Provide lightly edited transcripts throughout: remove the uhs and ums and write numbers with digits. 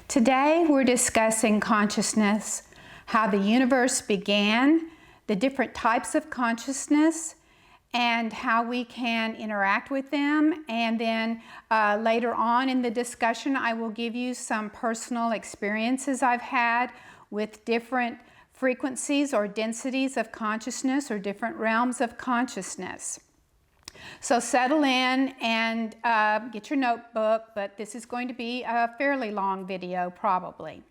Today we're discussing consciousness, how the universe began, the different types of consciousness, and how we can interact with them. And then later on in the discussion, I will give you some personal experiences I've had with different frequencies or densities of consciousness or different realms of consciousness. So settle in and get your notebook, but this is going to be a fairly long video probably.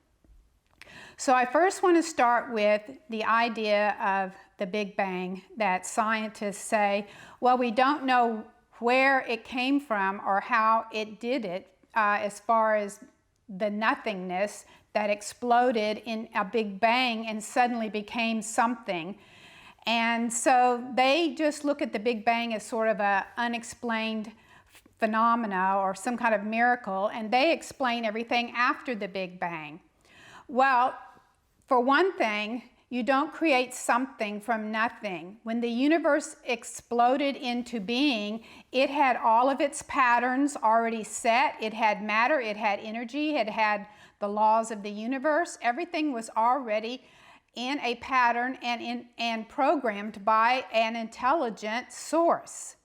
So I first want to start with the idea of the Big Bang, that scientists say, well, we don't know where it came from or how it did it as far as the nothingness that exploded in a Big Bang and suddenly became something. And so they just look at the Big Bang as sort of an unexplained phenomena or some kind of miracle, and they explain everything after the Big Bang. Well, for one thing, you don't create something from nothing. When the universe exploded into being, it had all of its patterns already set. It had matter, it had energy, it had the laws of the universe. Everything was already in a pattern and programmed by an intelligent source,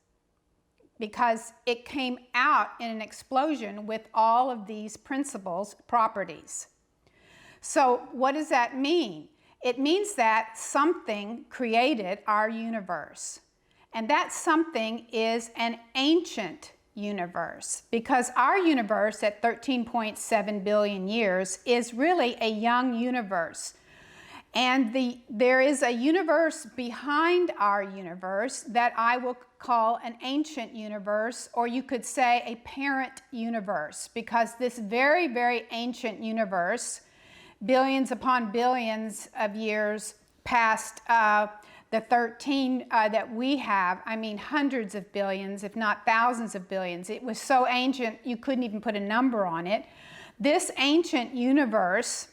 because it came out in an explosion with all of these principles, properties. So what does that mean? It means that something created our universe, and that something is an ancient universe, because our universe at 13.7 billion years is really a young universe. And there is a universe behind our universe that I will call an ancient universe, or you could say a parent universe, because this very, very ancient universe, billions upon billions of years past the 13 that we have, I mean hundreds of billions, if not thousands of billions. It was so ancient you couldn't even put a number on it. This ancient universe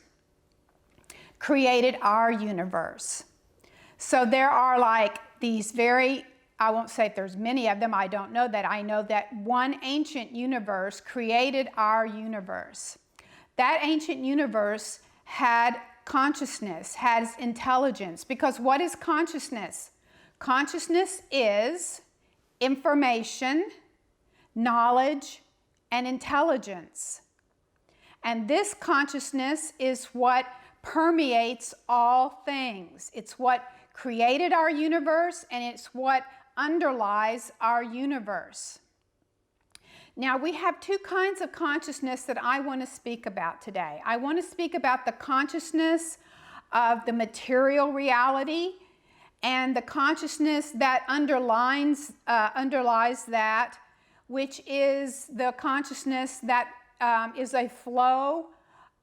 created our universe. So there are like these very, I won't say if there's many of them, I don't know that. I know that one ancient universe created our universe. That ancient universe had consciousness, has intelligence, because what is consciousness? Consciousness is information, knowledge, and intelligence. And this consciousness is what permeates all things. It's what created our universe, and it's what underlies our universe. Now, we have two kinds of consciousness that I want to speak about today. I want to speak about the consciousness of the material reality and the consciousness that underlies that, which is the consciousness that is a flow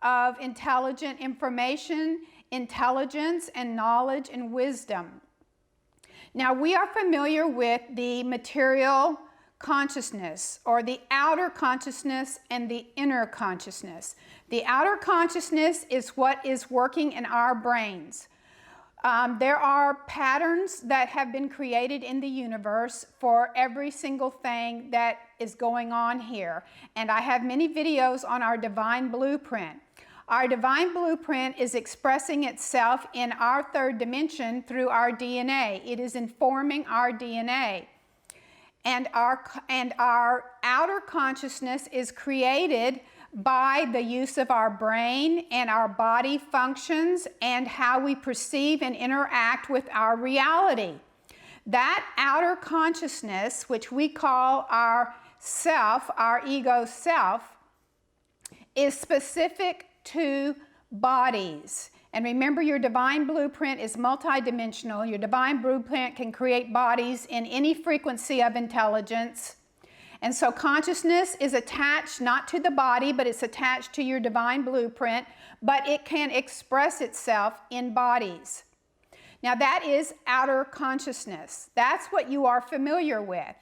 of intelligent information, intelligence, and knowledge and wisdom. Now, we are familiar with the material consciousness, or the outer consciousness and the inner consciousness. The outer consciousness is what is working in our brains. There are patterns that have been created in the universe for every single thing that is going on here. And I have many videos on our divine blueprint. Our divine blueprint is expressing itself in our third dimension through our DNA. It is informing our DNA. And our outer consciousness is created by the use of our brain and our body functions and how we perceive and interact with our reality. That outer consciousness, which we call our self, our ego self, is specific to bodies. And remember, your divine blueprint is multidimensional. Your divine blueprint can create bodies in any frequency of intelligence. And so consciousness is attached not to the body, but it's attached to your divine blueprint, but it can express itself in bodies. Now that is outer consciousness. That's what you are familiar with.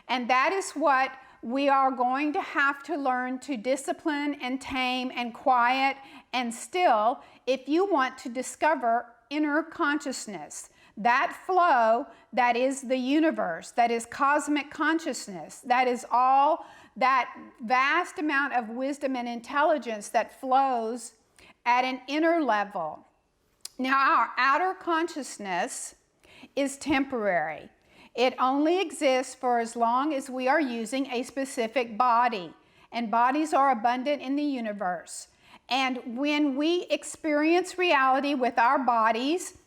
And that is what we are going to have to learn to discipline and tame and quiet and still if you want to discover inner consciousness. That flow that is the universe, that is cosmic consciousness, that is all that vast amount of wisdom and intelligence that flows at an inner level. Now, our outer consciousness is temporary. It only exists for as long as we are using a specific body, and bodies are abundant in the universe. And when we experience reality with our bodies,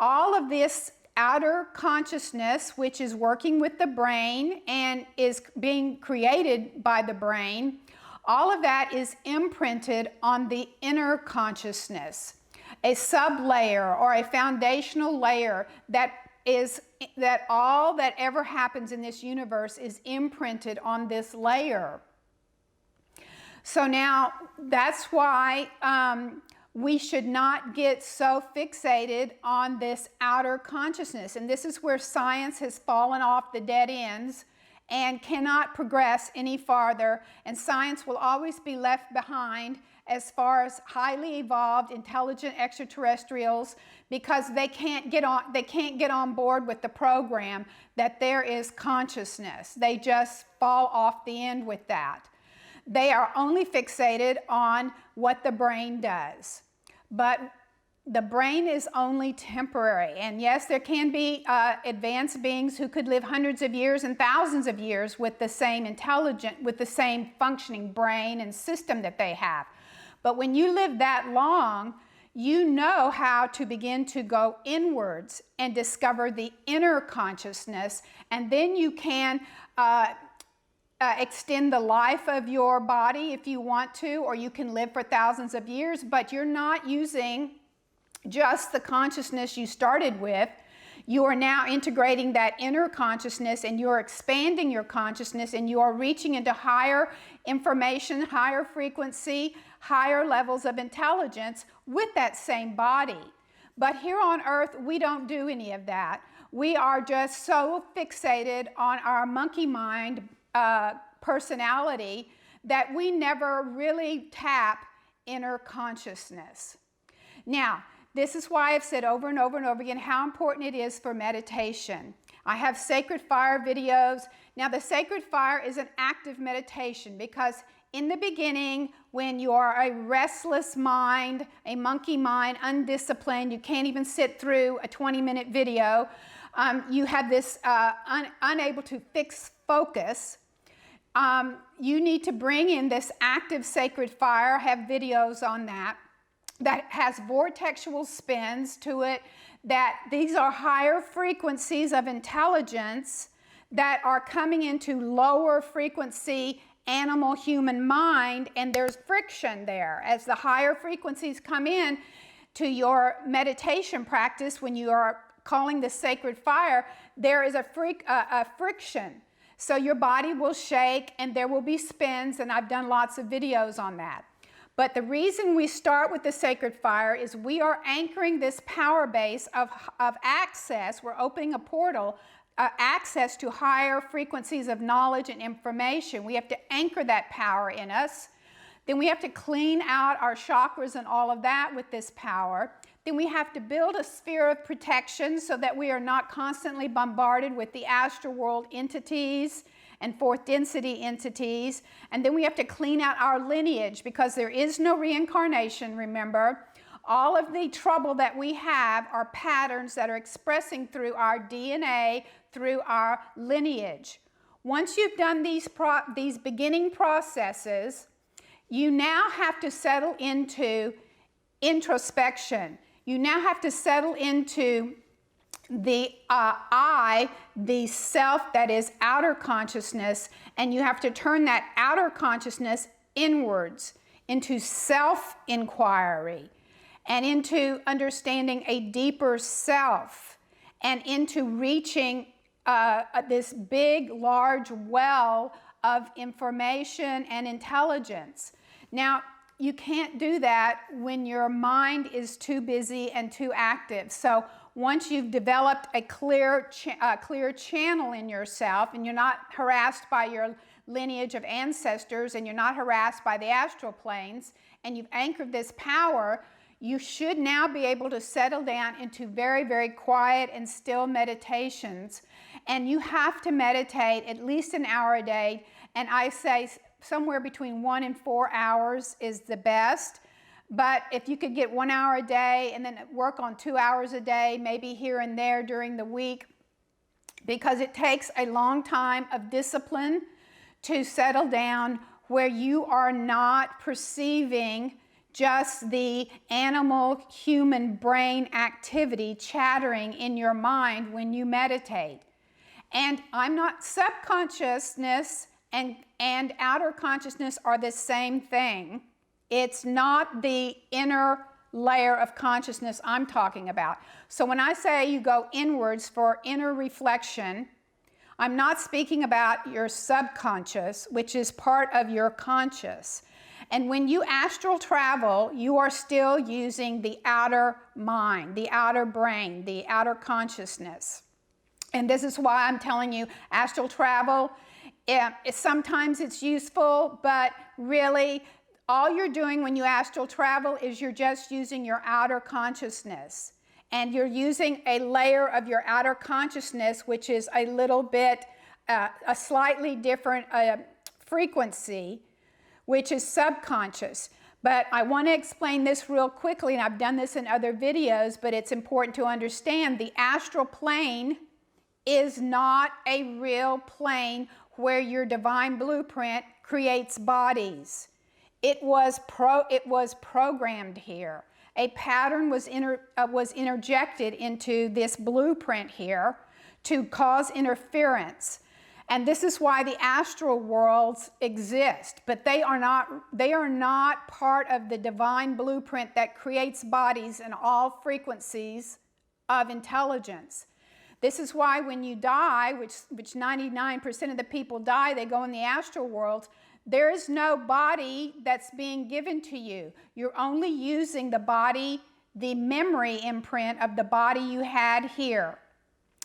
all of this outer consciousness, which is working with the brain and is being created by the brain, all of that is imprinted on the inner consciousness, a sub-layer or a foundational layer that all that ever happens in this universe is imprinted on this layer. So now that's why we should not get so fixated on this outer consciousness. And this is where science has fallen off the dead ends and cannot progress any farther. And science will always be left behind as far as highly evolved, intelligent extraterrestrials, because they can't get on board with the program that there is consciousness. They just fall off the end with that. They are only fixated on what the brain does. But the brain is only temporary. And yes, there can be advanced beings who could live hundreds of years and thousands of years with the same with the same functioning brain and system that they have. But when you live that long, you know how to begin to go inwards and discover the inner consciousness, and then you can extend the life of your body if you want to, or you can live for thousands of years, but you're not using just the consciousness you started with. You are now integrating that inner consciousness, and you're expanding your consciousness, and you are reaching into higher information, higher frequency, higher levels of intelligence with that same body. But here on Earth, we don't do any of that. We are just so fixated on our monkey mind personality that we never really tap inner consciousness. Now, this is why I've said over and over and over again how important it is for meditation. I have sacred fire videos. Now, the sacred fire is an active meditation, because in the beginning, when you are a restless mind, a monkey mind, undisciplined, you can't even sit through a 20-minute video, you have this unable to fix focus. You need to bring in this active sacred fire. I have videos on that has vortexual spins to it, that these are higher frequencies of intelligence that are coming into lower frequency animal human mind, and there's friction there. As the higher frequencies come in to your meditation practice, when you are calling the sacred fire, there is a friction. So your body will shake and there will be spins, and I've done lots of videos on that. But the reason we start with the sacred fire is we are anchoring this power base of access. We're opening a portal, access to higher frequencies of knowledge and information. We have to anchor that power in us. Then we have to clean out our chakras and all of that with this power. Then we have to build a sphere of protection so that we are not constantly bombarded with the astral world entities and fourth density entities. And then we have to clean out our lineage, because there is no reincarnation, remember. All of the trouble that we have are patterns that are expressing through our DNA, through our lineage. Once you've done these beginning processes, you now have to settle into introspection. You now have to settle into the I, the self that is outer consciousness, and you have to turn that outer consciousness inwards into self-inquiry and into understanding a deeper self and into reaching this big, large well of information and intelligence. Now, you can't do that when your mind is too busy and too active. So once you've developed a clear channel in yourself, and you're not harassed by your lineage of ancestors, and you're not harassed by the astral planes, and you've anchored this power, you should now be able to settle down into very, very quiet and still meditations. And you have to meditate at least an hour a day. And I say somewhere between 1 and 4 hours is the best. But if you could get 1 hour a day and then work on 2 hours a day, maybe here and there during the week, because it takes a long time of discipline to settle down where you are not perceiving just the animal human brain activity chattering in your mind when you meditate. And I'm not, subconsciousness and outer consciousness are the same thing. It's not the inner layer of consciousness I'm talking about. So when I say you go inwards for inner reflection, I'm not speaking about your subconscious, which is part of your conscious. And when you astral travel, you are still using the outer mind, the outer brain, the outer consciousness. And this is why I'm telling you astral travel, sometimes it's useful, but really all you're doing when you astral travel is you're just using your outer consciousness. And you're using a layer of your outer consciousness, which is a little bit, a slightly different frequency, which is subconscious. But I want to explain this real quickly, and I've done this in other videos, but it's important to understand the astral plane is not a real plane where your divine blueprint creates bodies. It was programmed here. A pattern was interjected into this blueprint here to cause interference. And this is why the astral worlds exist, but they are not part of the divine blueprint that creates bodies in all frequencies of intelligence. This is why when you die, which 99% of the people die, they go in the astral world, there is no body that's being given to you. You're only using the body, the memory imprint of the body you had here,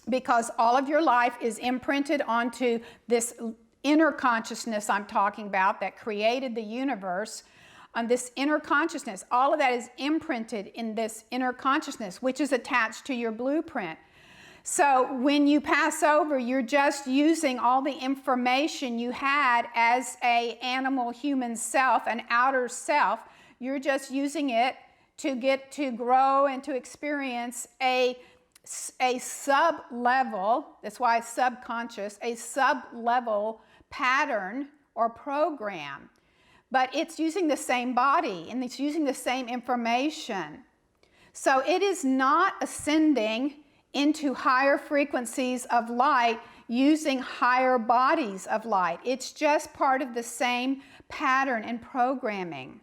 because all of your life is imprinted onto this inner consciousness I'm talking about that created the universe, on this inner consciousness. All of that is imprinted in this inner consciousness, which is attached to your blueprint. So when you pass over, you're just using all the information you had as an animal human self, an outer self. You're just using it to get to grow and to experience a sub-level, that's why it's subconscious, a sub-level pattern or program. But it's using the same body and it's using the same information. So it is not ascending into higher frequencies of light using higher bodies of light. It's just part of the same pattern and programming.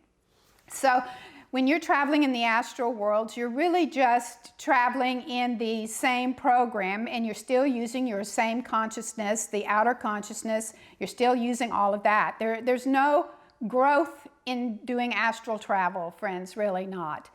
So when you're traveling in the astral world, you're really just traveling in the same program, and you're still using your same consciousness, the outer consciousness. You're still using all of that. There's no growth in doing astral travel, friends, really not.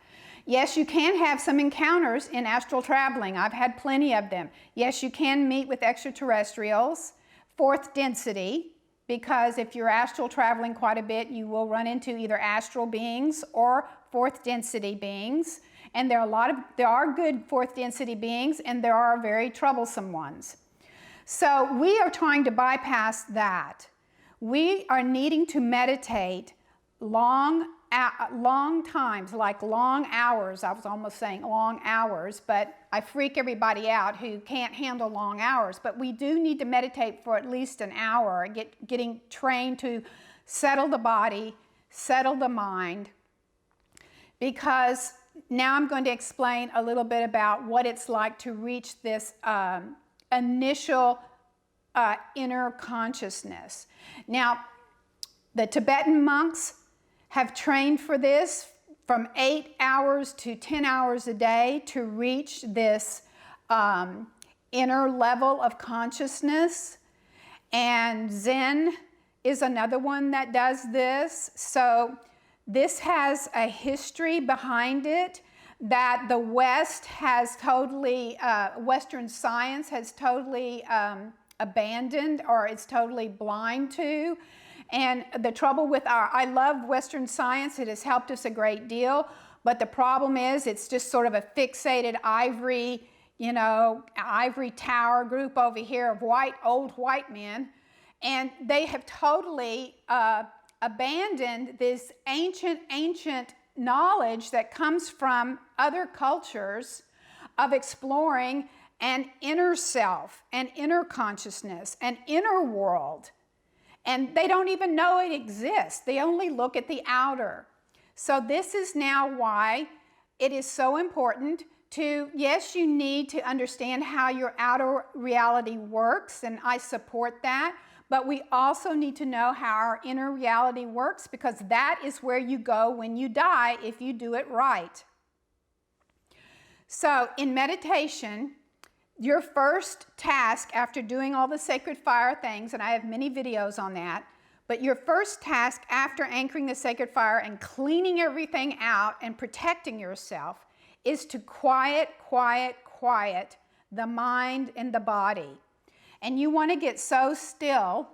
Yes, you can have some encounters in astral traveling. I've had plenty of them. Yes, you can meet with extraterrestrials, fourth density, because if you're astral traveling quite a bit, you will run into either astral beings or fourth density beings. And there are good fourth density beings, and there are very troublesome ones. So we are trying to bypass that. We are needing to meditate long times, like long hours. I was almost saying long hours, but I freak everybody out who can't handle long hours. But we do need to meditate for at least an hour, getting trained to settle the body, settle the mind, because now I'm going to explain a little bit about what it's like to reach this initial inner consciousness. Now, the Tibetan monks have trained for this from 8 hours to 10 hours a day to reach this inner level of consciousness. And Zen is another one that does this. So this has a history behind it that the West has totally, Western science has totally abandoned, or it's totally blind to. And the trouble with I love Western science, it has helped us a great deal, but the problem is it's just sort of a fixated ivory tower group over here of old white men. And they have totally abandoned this ancient knowledge that comes from other cultures of exploring an inner self, an inner consciousness, an inner world. And they don't even know it exists. They only look at the outer. So this is now why it is so important to, yes, you need to understand how your outer reality works, and I support that, but we also need to know how our inner reality works, because that is where you go when you die if you do it right. So in meditation, your first task after doing all the sacred fire things, and I have many videos on that, but your first task after anchoring the sacred fire and cleaning everything out and protecting yourself is to quiet the mind and the body. And you want to get so still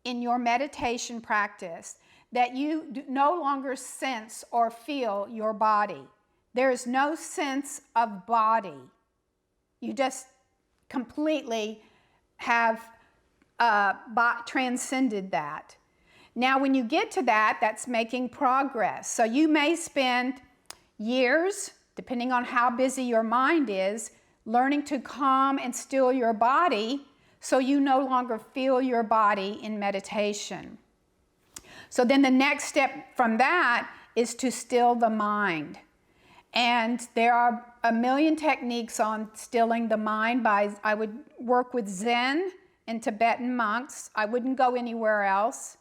in your meditation practice that you no longer sense or feel your body. There is no sense of body. You just completely have transcended that. Now, when you get to that, that's making progress. So you may spend years, depending on how busy your mind is, learning to calm and still your body so you no longer feel your body in meditation. So then the next step from that is to still the mind. And there are a million techniques on stilling the mind. I would work with Zen and Tibetan monks. I wouldn't go anywhere else.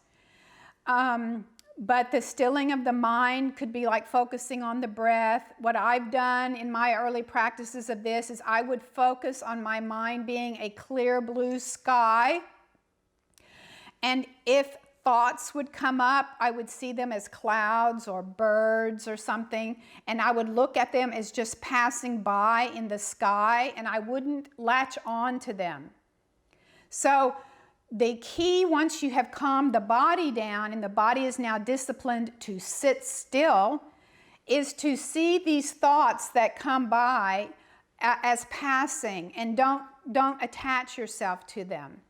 But the stilling of the mind could be like focusing on the breath. What I've done in my early practices of this is I would focus on my mind being a clear blue sky. And if thoughts would come up, I would see them as clouds or birds or something, and I would look at them as just passing by in the sky, and I wouldn't latch on to them. So the key, once you have calmed the body down and the body is now disciplined to sit still, is to see these thoughts that come by as passing, and don't attach yourself to them.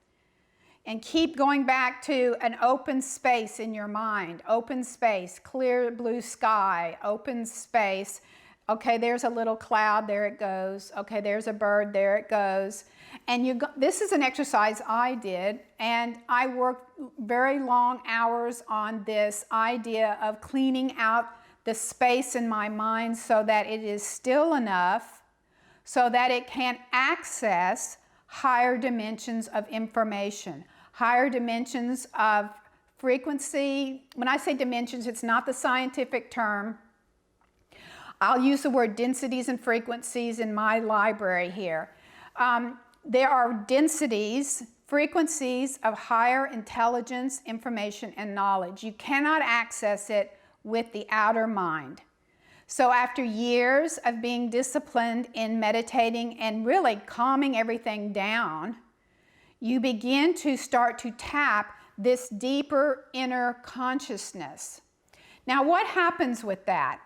And keep going back to an open space in your mind. Open space, clear blue sky, open space. Okay, there's a little cloud, there it goes. Okay, there's a bird, there it goes. And this is an exercise I did, and I worked very long hours on this idea of cleaning out the space in my mind so that it is still enough so that it can access higher dimensions of information, higher dimensions of frequency. When I say dimensions, it's not the scientific term. I'll use the word densities and frequencies in my library here. There are densities, frequencies of higher intelligence, information, and knowledge. You cannot access it with the outer mind. So after years of being disciplined in meditating and really calming everything down, you begin to start to tap this deeper inner consciousness. Now, what happens with that?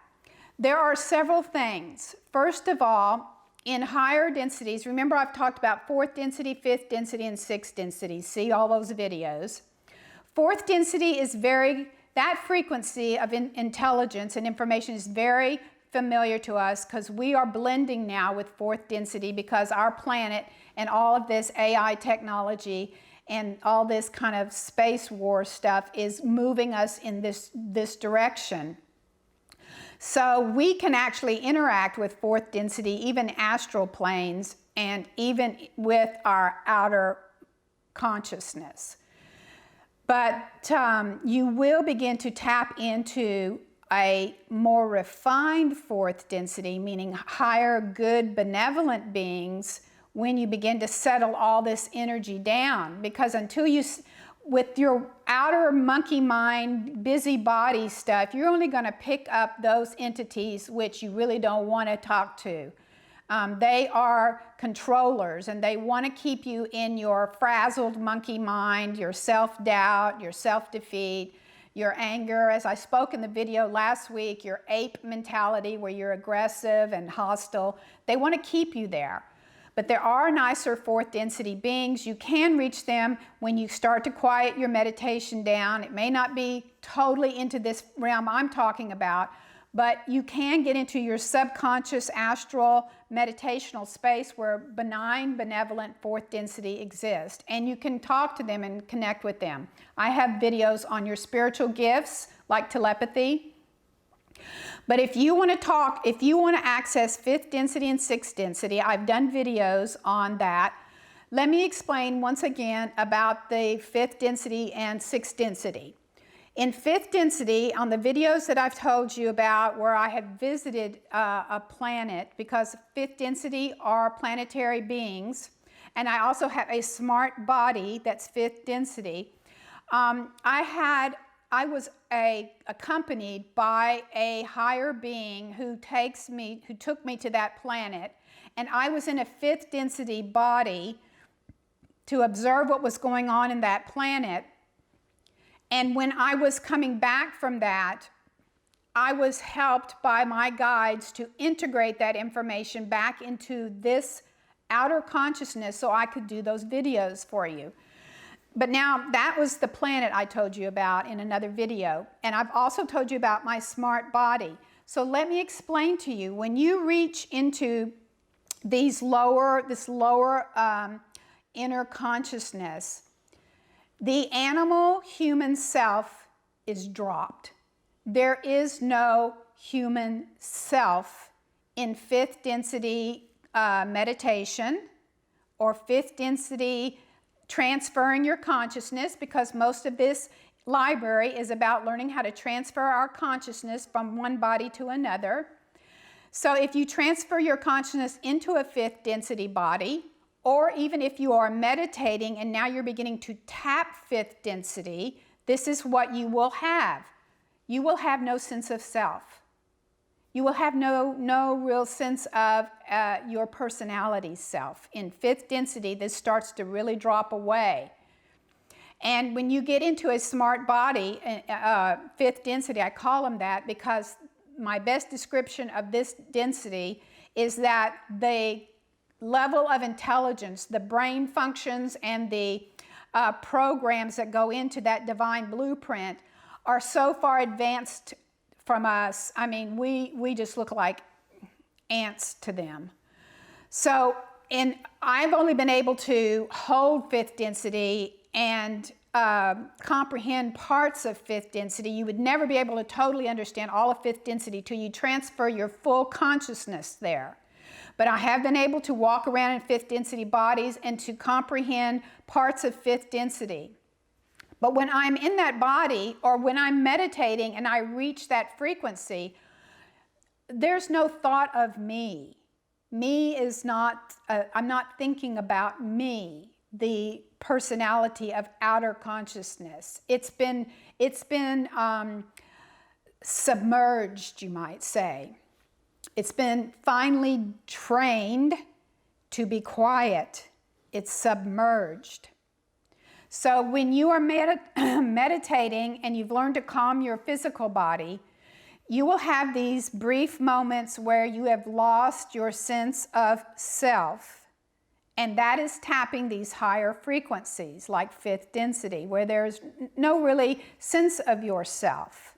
There are several things. First of all, in higher densities, remember I've talked about fourth density, fifth density, and sixth density. See all those videos. Fourth density is that frequency of intelligence and information is very familiar to us because we are blending now with fourth density because our planet and all of this AI technology and all this kind of space war stuff is moving us in this direction. So we can actually interact with fourth density, even astral planes, and even with our outer consciousness. But you will begin to tap into a more refined fourth density, meaning higher, good, benevolent beings, when you begin to settle all this energy down. Because until you, with your outer monkey mind, busy body stuff, you're only going to pick up those entities which you really don't want to talk to. They are controllers, and they want to keep you in your frazzled monkey mind, your self-doubt, your self-defeat, your anger, as I spoke in the video last week, your ape mentality where you're aggressive and hostile. They want to keep you there. But there are nicer fourth density beings. You can reach them when you start to quiet your meditation down. It may not be totally into this realm I'm talking about, but you can get into your subconscious astral meditational space where benign, benevolent fourth density exists. And you can talk to them and connect with them. I have videos on your spiritual gifts, like telepathy. But if you want to access fifth density and sixth density, I've done videos on that. Let me explain once again about the fifth density and sixth density. In fifth density, on the videos that I've told you about where I had visited a planet, because fifth density are planetary beings, and I also have a smart body that's fifth density, I was accompanied by a higher being who took me to that planet, and I was in a fifth density body to observe what was going on in that planet. And when I was coming back from that, I was helped by my guides to integrate that information back into this outer consciousness so I could do those videos for you. But now that was the planet I told you about in another video. And I've also told you about my smart body. So let me explain to you, when you reach into this lower inner consciousness, the animal human self is dropped. There is no human self in fifth density meditation or fifth density transferring your consciousness, because most of this library is about learning how to transfer our consciousness from one body to another. So if you transfer your consciousness into a fifth density body, or even if you are meditating and now you're beginning to tap fifth density, this is what you will have. You will have no sense of self. You will have no real sense of your personality self. In fifth density, this starts to really drop away. And when you get into a smart body, fifth density, I call them that because my best description of this density is that the level of intelligence, the brain functions and the programs that go into that divine blueprint are so far advanced from us. I mean, we just look like ants to them. So, and I've only been able to hold fifth density and comprehend parts of fifth density. You would never be able to totally understand all of fifth density till you transfer your full consciousness there. But I have been able to walk around in fifth density bodies and to comprehend parts of fifth density. But when I'm in that body, or when I'm meditating and I reach that frequency, there's no thought of me. Me is not, I'm not thinking about me, the personality of outer consciousness. It's been submerged, you might say. It's been finally trained to be quiet. It's submerged. So when you are meditating and you've learned to calm your physical body, you will have these brief moments where you have lost your sense of self. And that is tapping these higher frequencies like fifth density, where there's no really sense of yourself.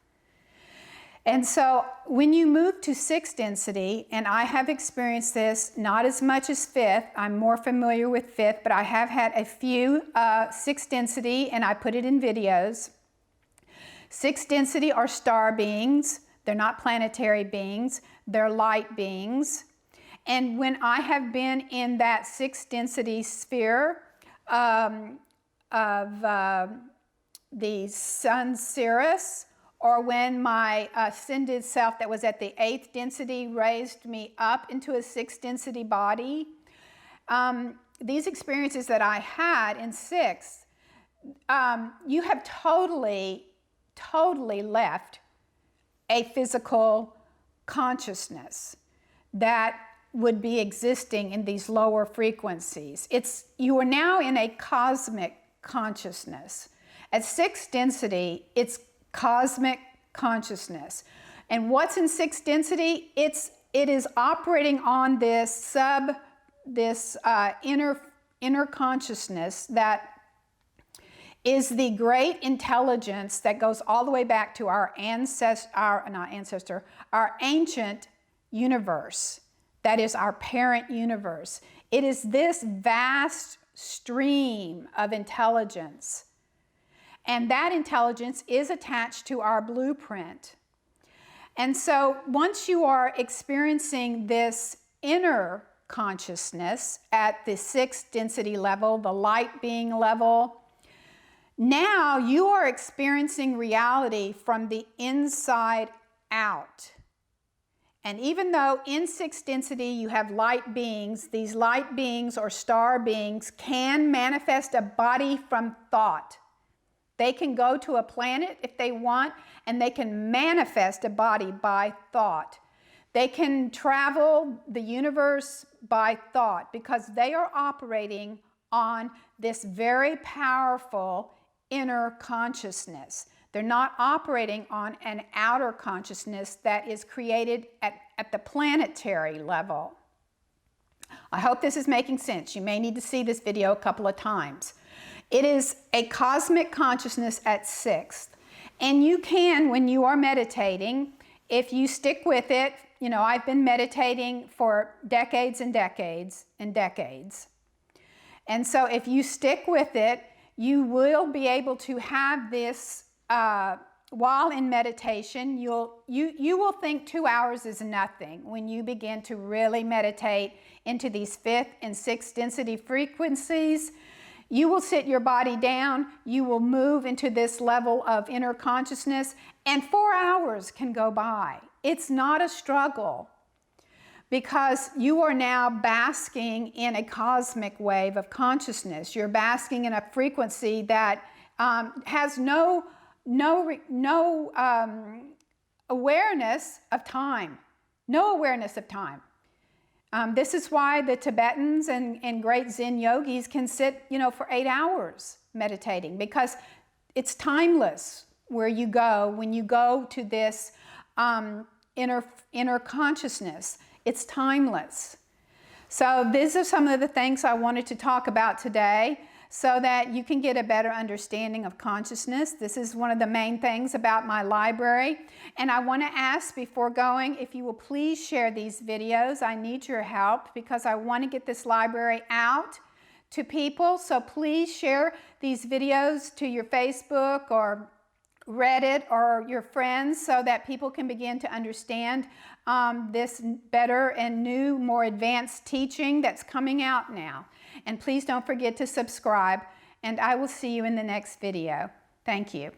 And so when you move to sixth density, and I have experienced this, not as much as fifth, I'm more familiar with fifth, but I have had a few sixth density, and I put it in videos. Sixth density are star beings. They're not planetary beings. They're light beings. And when I have been in that sixth density sphere of the sun Sirius, or when my ascended self that was at the eighth density raised me up into a sixth density body, these experiences that I had in sixth, you have totally left a physical consciousness that would be existing in these lower frequencies. You are now in a cosmic consciousness. At sixth density, it's cosmic consciousness. And what's in sixth density? It is operating on this inner consciousness that is the great intelligence that goes all the way back to our ancient universe. That is our parent universe. It is this vast stream of intelligence. And that intelligence is attached to our blueprint. And so once you are experiencing this inner consciousness at the 6th density level, the light being level, now you are experiencing reality from the inside out. And even though in 6th density you have light beings, these light beings or star beings can manifest a body from thought. They can go to a planet if they want, and they can manifest a body by thought. They can travel the universe by thought because they are operating on this very powerful inner consciousness. They're not operating on an outer consciousness that is created at the planetary level. I hope this is making sense. You may need to see this video a couple of times. It is a cosmic consciousness at 6th. And you can, when you are meditating, if you stick with it, you know, I've been meditating for decades and decades and decades. And so if you stick with it, you will be able to have this, while in meditation, you will think 2 hours is nothing when you begin to really meditate into these 5th and 6th density frequencies. You will sit your body down, you will move into this level of inner consciousness, and 4 hours can go by. It's not a struggle because you are now basking in a cosmic wave of consciousness. You're basking in a frequency that has no awareness of time. No awareness of time. This is why the Tibetans and great Zen yogis can sit, you know, for 8 hours meditating, because it's timeless where you go when you go to this inner consciousness. It's timeless. So these are some of the things I wanted to talk about today so that you can get a better understanding of consciousness. This is one of the main things about my library. And I want to ask before going, if you will please share these videos. I need your help because I want to get this library out to people. So please share these videos to your Facebook or Reddit or your friends so that people can begin to understand this better and new, more advanced teaching that's coming out now. And please don't forget to subscribe, and I will see you in the next video. Thank you.